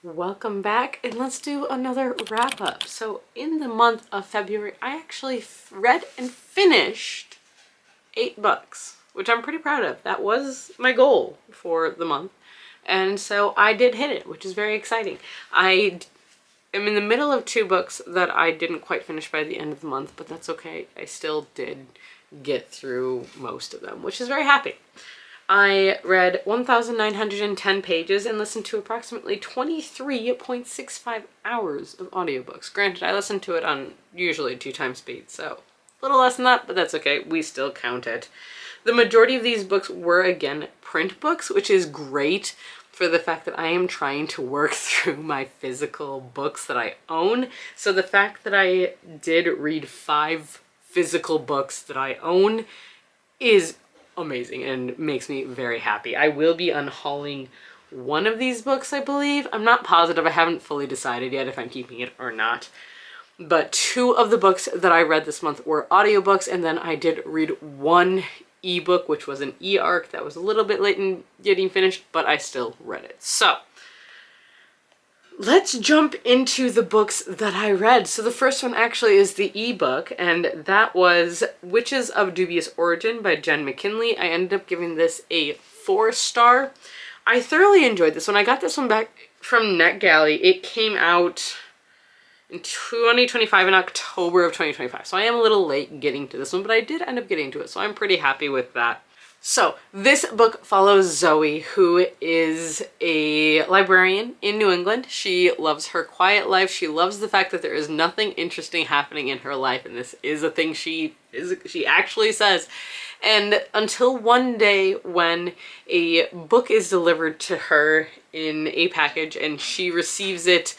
Welcome back, and let's do another wrap up. So in the month of February, I actually read and finished 8 books, which I'm pretty proud of. That was my goal for the month. And so I did hit it, which is very exciting. I am in the middle of 2 books that I didn't quite finish by the end of the month, but that's okay. I still did get through most of them, which is very happy. I read 1,910 pages and listened to approximately 23.65 hours of audiobooks. Granted, I listened to it on usually 2 times speed, so a little less than that, but that's okay. We still count it. The majority of these books were, again, print books, which is great for the fact that I am trying to work through my physical books that I own. So the fact that I did read 5 physical books that I own is amazing and makes me very happy. I will be unhauling one of these books, I believe. I'm not positive. I haven't fully decided yet if I'm keeping it or not. But 2 of the books that I read this month were audiobooks, and then I did read 1 ebook, which was an e-arc that was a little bit late in getting finished, but I still read it. So let's jump into the books that I read. So the first one actually is the ebook, and that was Witches of Dubious Origin by Jen McKinley. I ended up giving this a 4-star. I thoroughly enjoyed this one. I got this one back from NetGalley. It came out in 2025, in October of 2025. So I am a little late getting to this one, but I did end up getting to it, so I'm pretty happy with that. So this book follows Zoe, who is a librarian in New England. She loves her quiet life. She loves the fact that there is nothing interesting happening in her life, and this is a thing she actually says. And until one day when a book is delivered to her in a package and she receives it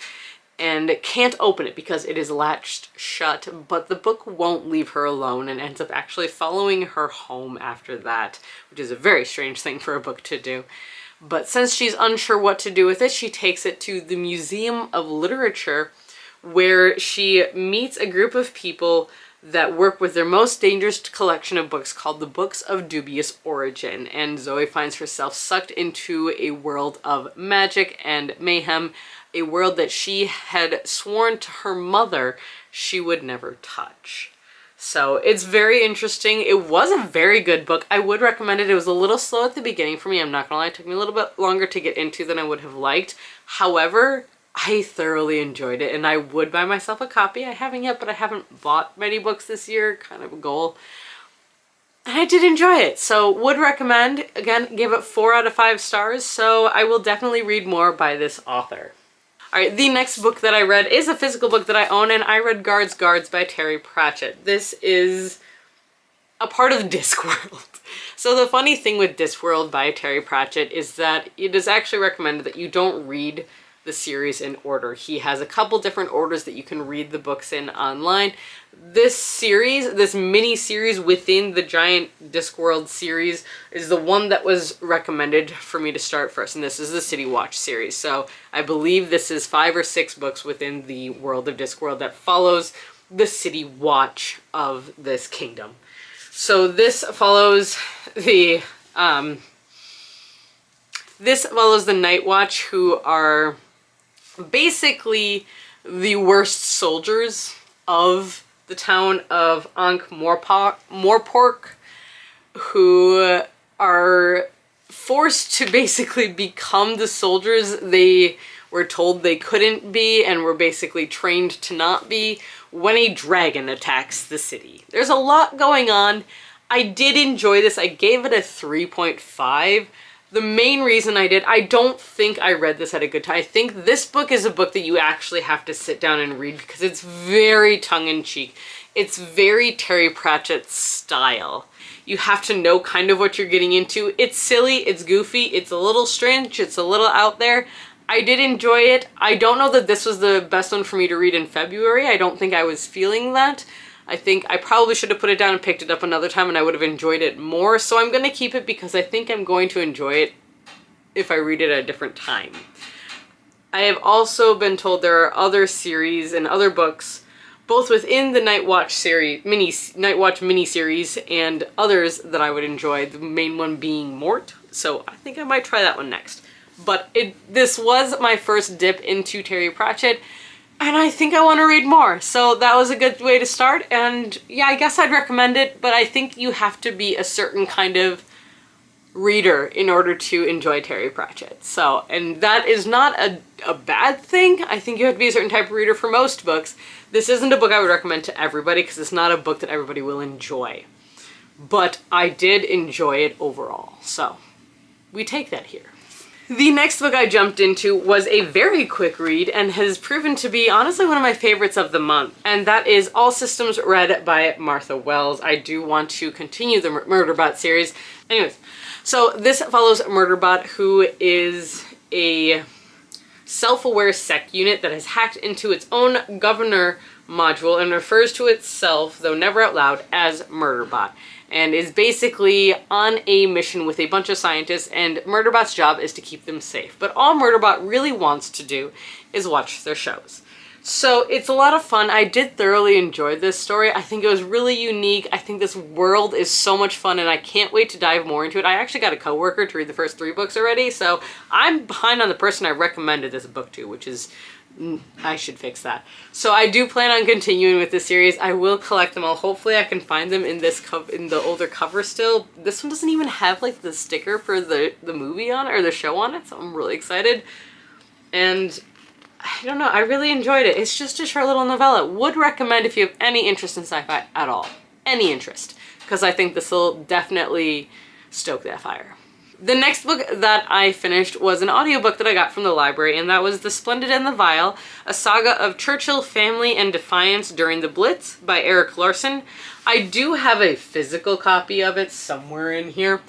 and can't open it because it is latched shut, but the book won't leave her alone and ends up actually following her home after that, which is a very strange thing for a book to do. But since she's unsure what to do with it, she takes it to the Museum of Literature, where she meets a group of people that work with their most dangerous collection of books called the Books of Dubious Origin. And Zoe finds herself sucked into a world of magic and mayhem, a world that she had sworn to her mother she would never touch. So it's very interesting. It was a very good book. I would recommend it. It was a little slow at the beginning for me. I'm not gonna lie. It took me a little bit longer to get into than I would have liked. However, I thoroughly enjoyed it, and I would buy myself a copy. I haven't yet, but I haven't bought many books this year. Kind of a goal. And I did enjoy it, so would recommend. Again, gave it 4 out of 5 stars, so I will definitely read more by this author. Alright, the next book that I read is a physical book that I own, and I read Guards by Terry Pratchett. This is a part of Discworld. So the funny thing with Discworld by Terry Pratchett is that it is actually recommended that you don't read the series in order. He has a couple different orders that you can read the books in online. This series, this mini series within the giant Discworld series, is the one that was recommended for me to start first, and this is the City Watch series. So I believe this is 5 or 6 books within the world of Discworld that follows the City Watch of this kingdom. So this follows the Night Watch, who are basically the worst soldiers of the town of Ankh-Morpork, who are forced to basically become the soldiers they were told they couldn't be and were basically trained to not be when a dragon attacks the city. There's a lot going on. I did enjoy this. I gave it a 3.5. The main reason I don't think I read this at a good time. I think this book is a book that you actually have to sit down and read because it's very tongue-in-cheek. It's very Terry Pratchett style. You have to know kind of what you're getting into. It's silly, it's goofy, it's a little strange, it's a little out there. I did enjoy it. I don't know that this was the best one for me to read in February. I don't think I was feeling that. I think I probably should have put it down and picked it up another time and I would have enjoyed it more. So I'm going to keep it because I think I'm going to enjoy it if I read it at a different time. I have also been told there are other series and other books, both within the Night Watch mini-series and others that I would enjoy, the main one being Mort. So I think I might try that one next. but this was my first dip into Terry Pratchett, and I think I want to read more. So that was a good way to start, and yeah, I guess I'd recommend it, but I think you have to be a certain kind of reader in order to enjoy Terry Pratchett. So, and that is not a bad thing. I think you have to be a certain type of reader for most books. This isn't a book I would recommend to everybody because it's not a book that everybody will enjoy. But I did enjoy it overall, so we take that here. The next book I jumped into was a very quick read and has proven to be honestly one of my favorites of the month, and that is All Systems Red by Martha Wells. I do want to continue the Murderbot series. Anyways, so this follows Murderbot, who is a self-aware sect unit that has hacked into its own governor module and refers to itself, though never out loud, as Murderbot, and is basically on a mission with a bunch of scientists, and Murderbot's job is to keep them safe. But all Murderbot really wants to do is watch their shows. So it's a lot of fun. I did thoroughly enjoy this story. I think it was really unique. I think this world is so much fun, and I can't wait to dive more into it. I actually got a coworker to read the first 3 books already, so I'm behind on the person I recommended this book to, which is, I should fix that. So I do plan on continuing with this series. I will collect them all. Hopefully I can find them in this in the older cover still. This one doesn't even have like the sticker for the movie on it, or the show on it, so I'm really excited. And I don't know, I really enjoyed it. It's just a short little novella. Would recommend if you have any interest in sci-fi at all. Any interest. Because I think this will definitely stoke that fire. The next book that I finished was an audiobook that I got from the library, and that was The Splendid and the Vile, a saga of Churchill, family, and defiance during the Blitz by Erik Larson. I do have a physical copy of it somewhere in here,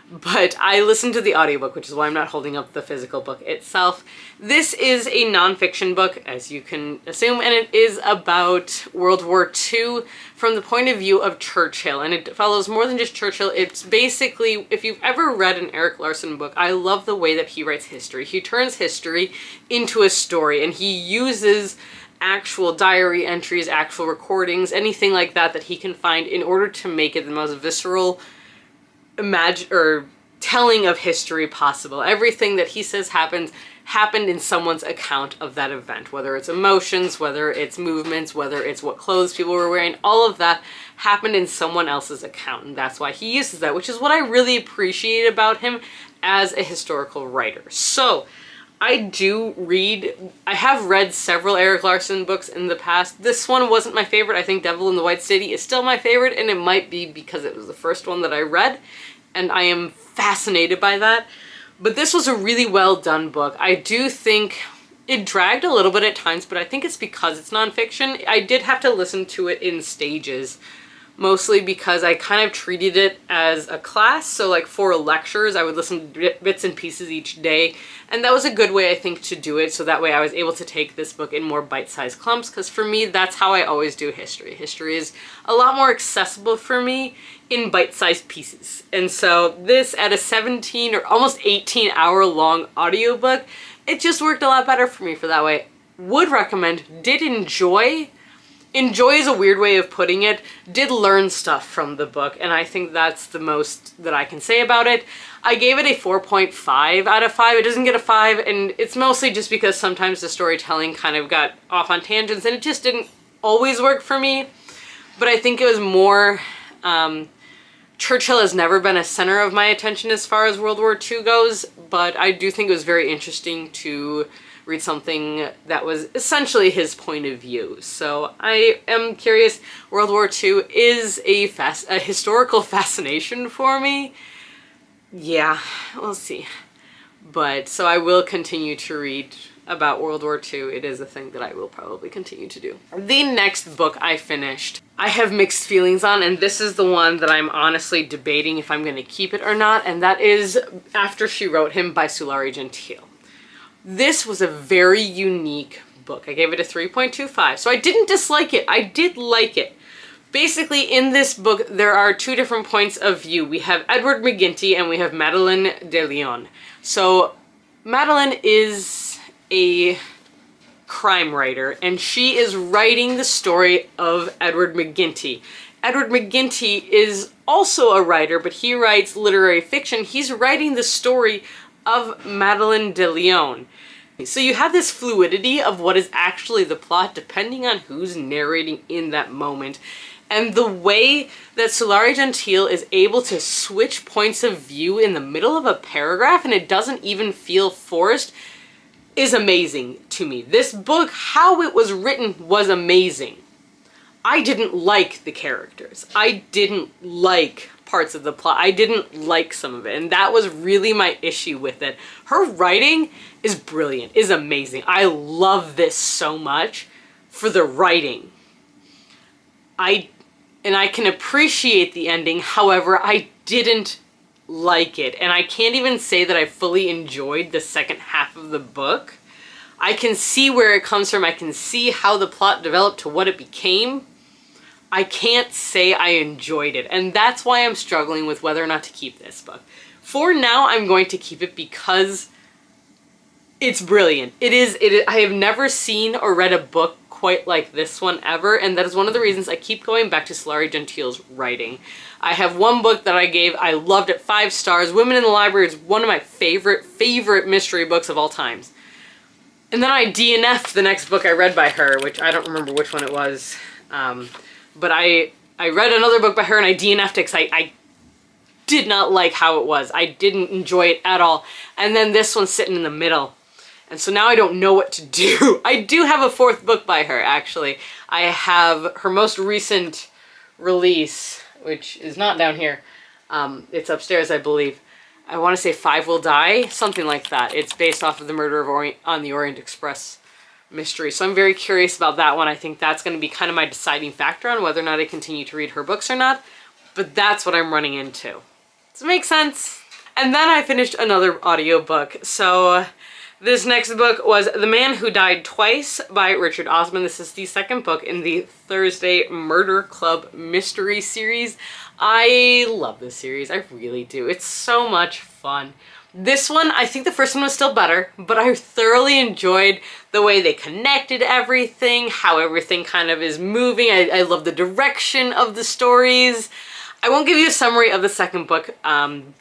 but I listened to the audiobook, which is why I'm not holding up the physical book itself. This is a nonfiction book, as you can assume, and it is about World War II from the point of view of Churchill, and it follows more than just Churchill. It's basically, if you've ever read an Erik Larson book, I love the way that he writes history. He turns history into a story, and he uses actual diary entries, actual recordings, anything like that that he can find in order to make it the most visceral telling of history possible. Everything that he says happened in someone's account of that event, whether it's emotions, whether it's movements, whether it's what clothes people were wearing, all of that happened in someone else's account, and that's why he uses that, which is what I really appreciate about him as a historical writer. So I have read several Erik Larson books in the past. This one wasn't my favorite. I think Devil in the White City is still my favorite, and it might be because it was the first one that I read, and I am fascinated by that. But this was a really well done book. I do think it dragged a little bit at times, but I think it's because it's nonfiction. I did have to listen to it in stages, mostly because I kind of treated it as a class. So like for lectures, I would listen to bits and pieces each day. And that was a good way, I think, to do it. So that way I was able to take this book in more bite-sized clumps, because for me, that's how I always do history. History is a lot more accessible for me in bite-sized pieces. And so this, at a 17 or almost 18-hour long audiobook, it just worked a lot better for me for that way. Would recommend, did enjoy. Enjoy is a weird way of putting it. Did learn stuff from the book, and I think that's the most that I can say about it. I gave it a 4.5 out of 5. It doesn't get a 5, and it's mostly just because sometimes the storytelling kind of got off on tangents, and it just didn't always work for me. But I think it was more... Churchill has never been a center of my attention as far as World War II goes, but I do think it was very interesting to read something that was essentially his point of view. So I am curious. World War II is a historical fascination for me. Yeah, we'll see. But so I will continue to read about World War II. It is a thing that I will probably continue to do. The next book I finished, I have mixed feelings on, and this is the one that I'm honestly debating if I'm going to keep it or not, and that is After She Wrote Him by Sulari Gentile. This was a very unique book. I gave it a 3.25, so I didn't dislike it. I did like it. Basically, in this book, there are 2 different points of view. We have Edward McGinty and we have Madeleine de Leon. So Madeleine is a crime writer, and she is writing the story of Edward McGinty. Edward McGinty is also a writer, but he writes literary fiction. He's writing the story of Madeleine de Leon. So you have this fluidity of what is actually the plot depending on who's narrating in that moment. And the way that Sulari Gentile is able to switch points of view in the middle of a paragraph and it doesn't even feel forced is amazing to me. This book, how it was written, was amazing. I didn't like the characters. I didn't like parts of the plot. I didn't like some of it, and that was really my issue with it. Her writing is brilliant, is amazing. I love this so much for the writing. I can appreciate the ending, however, I didn't like it, and I can't even say that I fully enjoyed the second half of the book. I can see where it comes from. I can see how the plot developed to what it became. I can't say I enjoyed it, and that's why I'm struggling with whether or not to keep this book. For now, I'm going to keep it because it's brilliant. It is. I have never seen or read a book quite like this one ever, and that is one of the reasons I keep going back to Sulari Gentile's writing. I have one book that I loved it 5 stars. Women in the Library is one of my favorite mystery books of all times. And then I DNF'd the next book I read by her, which I don't remember which one it was. But I read another book by her and I DNF'd it because I did not like how it was. I didn't enjoy it at all. And then this one's sitting in the middle. And so now I don't know what to do. I do have a 4th book by her, actually. I have her most recent release, which is not down here. It's upstairs, I believe. I want to say 5 Will Die, something like that. It's based off of the Murder on the Orient Express mystery. So I'm very curious about that one. I think that's going to be kind of my deciding factor on whether or not I continue to read her books or not. But that's what I'm running into. Does it make sense? And then I finished another audiobook. So this next book was The Man Who Died Twice by Richard Osman. This is the 2nd book in the Thursday Murder Club mystery series. I love this series. I really do. It's so much fun. This one, I think the first one was still better, but I thoroughly enjoyed the way they connected everything, how everything kind of is moving. I love the direction of the stories. I won't give you a summary of the 2nd book.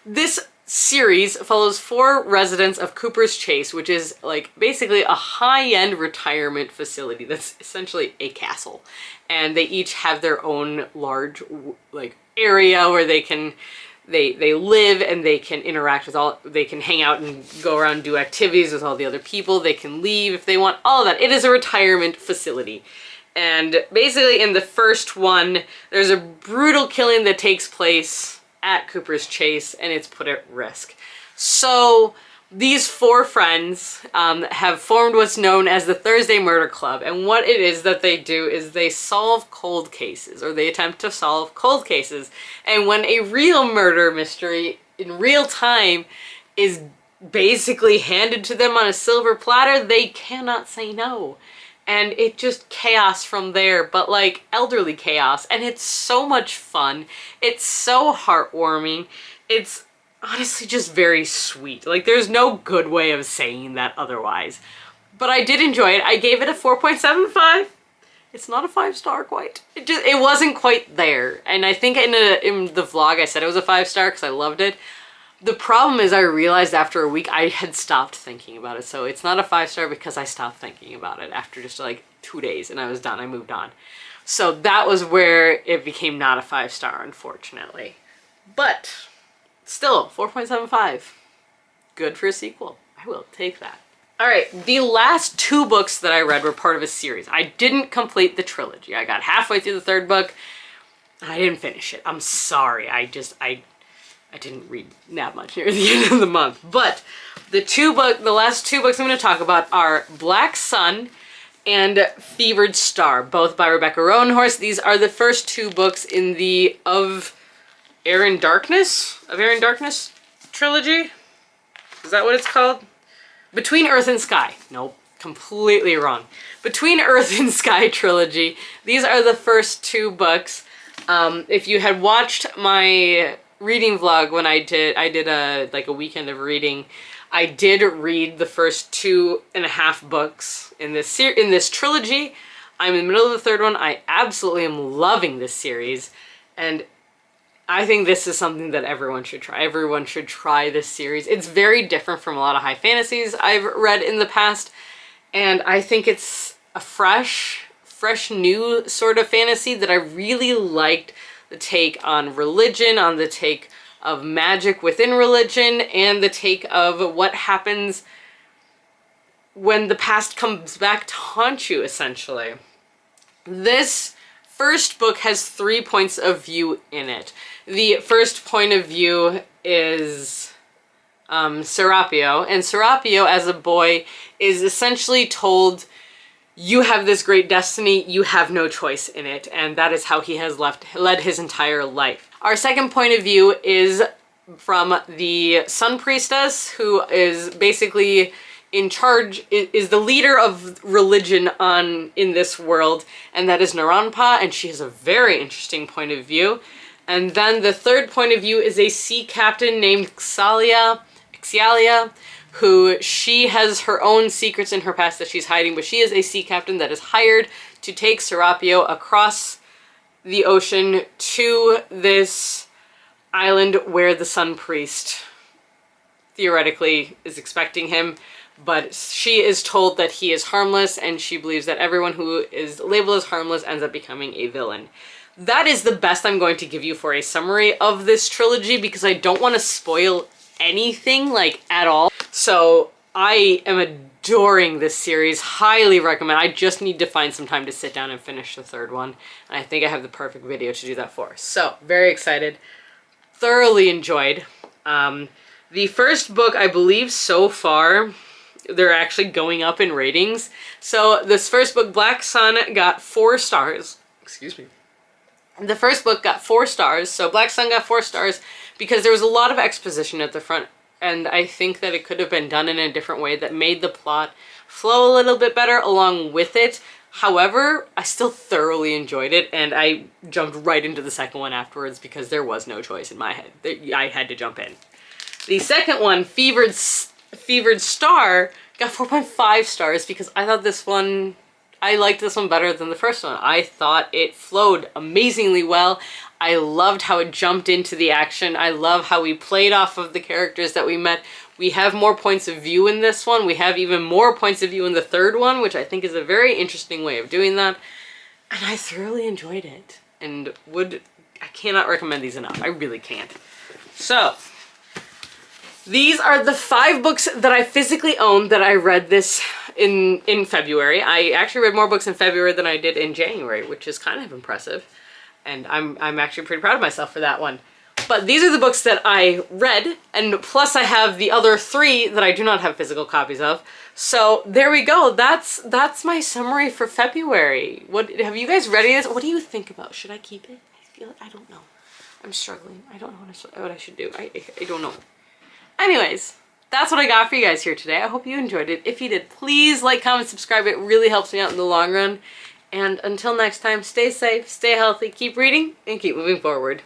This series follows 4 residents of Cooper's Chase, which is like basically a high-end retirement facility that's essentially a castle. And they each have their own large like area where they can they live and they can interact with they can hang out and go around and do activities with all the other people. They can leave if they want, all of that. It is a retirement facility. And basically in the first one, there's a brutal killing that takes place at Cooper's Chase and it's put at risk. So these 4 friends have formed what's known as the Thursday Murder Club, and what it is that they do is they solve cold cases, or they attempt to solve cold cases. And when a real murder mystery in real time is basically handed to them on a silver platter, they cannot say no. And it just chaos from there, but like elderly chaos, and it's so much fun. It's so heartwarming. It's honestly just very sweet. Like, there's no good way of saying that otherwise. But I did enjoy it. I gave it a 4.75. It's not a 5-star quite. It wasn't quite there. And I think in the vlog I said it was a 5-star because I loved it. The problem is I realized after a week I had stopped thinking about it. So it's not a 5-star because I stopped thinking about it after just like 2 days and I was done. I moved on. So that was where it became not a 5-star, unfortunately. But still, 4.75. Good for a sequel. I will take that. All right, the last 2 books that I read were part of a series. I didn't complete the trilogy. I got halfway through the 3rd book and I didn't finish it. I'm sorry. I didn't read that much near the end of the month. But the last 2 books I'm going to talk about are Black Sun and Fevered Star, both by Rebecca Roanhorse. These are the first 2 books in the Of Air and Darkness trilogy? Is that what it's called? Between Earth and Sky. Nope, completely wrong. Between Earth and Sky trilogy. These are the first 2 books. If you had watched my reading vlog when I did a weekend of reading, I did read the first 2.5 books in this trilogy. I'm in the middle of the 3rd one. I absolutely am loving this series, and I think this is something that everyone should try. Everyone should try this series. It's very different from a lot of high fantasies I've read in the past, and I think it's a fresh new sort of fantasy that I really liked. The take on religion, on the take of magic within religion, and the take of what happens when the past comes back to haunt you, essentially. This first book has 3 points of view in it. The first point of view is Serapio, and Serapio as a boy is essentially told, you have this great destiny, you have no choice in it, and that is how he has led his entire life. Our second point of view is from the Sun Priestess, who is basically in charge, is the leader of religion in this world, and that is Naranpa, and she has a very interesting point of view. And then the third point of view is a sea captain named Xialia, who she has her own secrets in her past that she's hiding, but she is a sea captain that is hired to take Serapio across the ocean to this island where the Sun Priest theoretically is expecting him. But she is told that he is harmless, and she believes that everyone who is labeled as harmless ends up becoming a villain. That is the best I'm going to give you for a summary of this trilogy, because I don't want to spoil anything, like, at all. So I am adoring this series, highly recommend. I just need to find some time to sit down and finish the third one, and I think I have the perfect video to do that for. So, very excited. Thoroughly enjoyed. The first book, I believe so far, they're actually going up in ratings. So this first book, Black Sun, got 4 stars. Excuse me. The first book got 4 stars. So Black Sun got 4 stars because there was a lot of exposition at the front, and I think that it could have been done in a different way that made the plot flow a little bit better along with it. However, I still thoroughly enjoyed it, and I jumped right into the second one afterwards because there was no choice in my head. I had to jump in. The second one, Fevered Star, got 4.5 stars because I thought this one, I liked this one better than the first one. I thought it flowed amazingly well. I loved how it jumped into the action. I love how we played off of the characters that we met. We have more points of view in this one. We have even more points of view in the third one, which I think is a very interesting way of doing that. And I thoroughly enjoyed it, and I cannot recommend these enough. I really can't. So, these are the 5 books that I physically own that I read this in February. I actually read more books in February than I did in January, which is kind of impressive. And I'm actually pretty proud of myself for that one. But these are the books that I read, and plus I have the other 3 that I do not have physical copies of. So there we go. That's my summary for February. Have you guys read any of this? What do you think about? Should I keep it? I don't know. I'm struggling. I don't know what I should do. I don't know. Anyways, that's what I got for you guys here today. I hope you enjoyed it. If you did, please like, comment, subscribe. It really helps me out in the long run. And until next time, stay safe, stay healthy, keep reading, and keep moving forward.